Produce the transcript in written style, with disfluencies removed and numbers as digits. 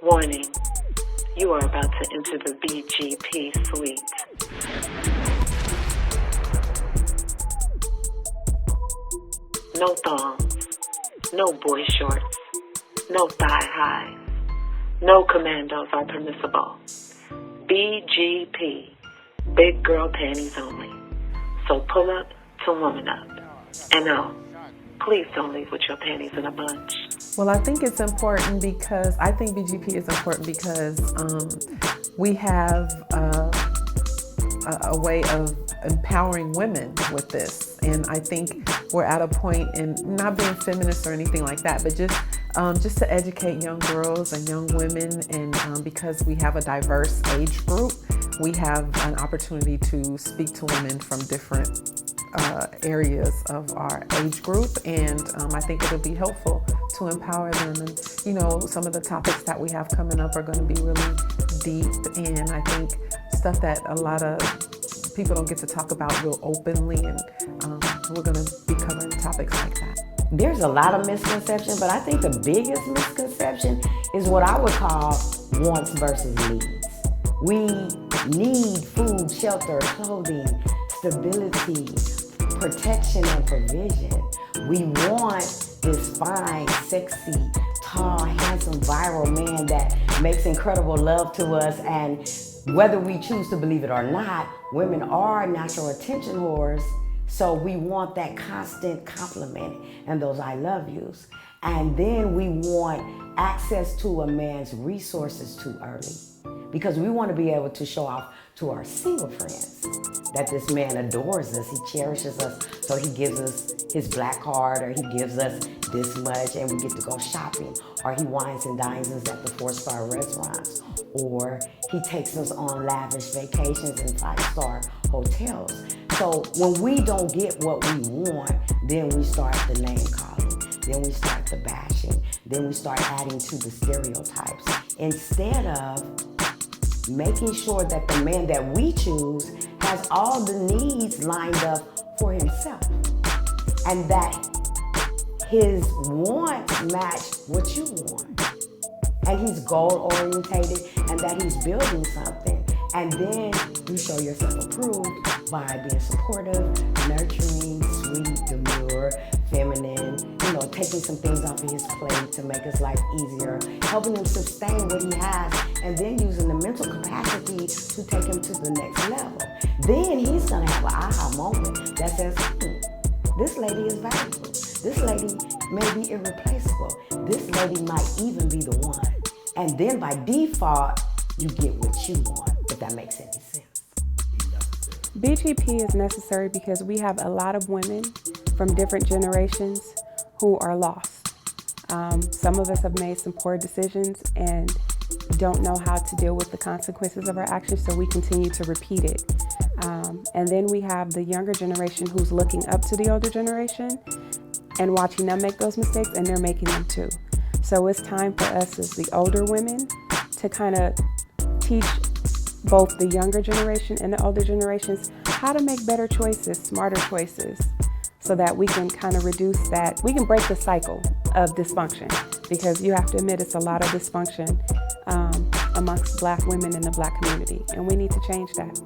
Warning, you are about to enter the BGP suite. No thongs, no boy shorts, no thigh highs, no commandos are permissible. BGP, big girl panties only. So pull up to woman up. And no, please don't leave with your panties in a bunch. Well, I think it's important because I think BGP is important because we have a way of empowering women with this. And I think we're at a point in not being feminist or anything like that, but just to educate young girls and young women. And because we have a diverse age group, we have an opportunity to speak to women from different areas of our age group, and I think it'll be helpful to empower them. And you know, some of the topics that we have coming up are going to be really deep, and I think stuff that a lot of people don't get to talk about real openly, and we're going to be covering topics like that. There's a lot of misconception, but I think the biggest misconception is what I would call wants versus needs. We need food, shelter, clothing, stability, protection, and provision. We want this fine, sexy, tall, handsome, viral man that makes incredible love to us. And whether we choose to believe it or not, women are natural attention whores. So we want that constant compliment and those I love yous. And then we want access to a man's resources too early, because we want to be able to show off to our single friends that this man adores us, he cherishes us, so he gives us his black card, or he gives us this much and we get to go shopping, or he wines and dines us at the 4-star restaurants, or he takes us on lavish vacations in 5-star hotels. So when we don't get what we want, then we start the name calling, then we start the bashing, then we start adding to the stereotypes, instead of making sure that the man that we choose has all the needs lined up for himself, and that his wants match what you want, and he's goal orientated, and that he's building something. And then you show yourself approved by being supportive, nurturing, sweet, demure, feminine, taking some things off of his plate to make his life easier, helping him sustain what he has, and then using the mental capacity to take him to the next level. Then he's gonna have an aha moment that says, this lady is valuable. This lady may be irreplaceable. This lady might even be the one. And then by default, you get what you want, if that makes any sense. BGP is necessary because we have a lot of women from different generations who are lost. Some of us have made some poor decisions and don't know how to deal with the consequences of our actions, so we continue to repeat it. And then we have the younger generation who's looking up to the older generation and watching them make those mistakes, and they're making them too. So it's time for us as the older women to kind of teach both the younger generation and the older generations how to make better choices, smarter choices, so that we can kind of reduce that, we can break the cycle of dysfunction, because you have to admit it's a lot of dysfunction amongst Black women in the Black community, and we need to change that.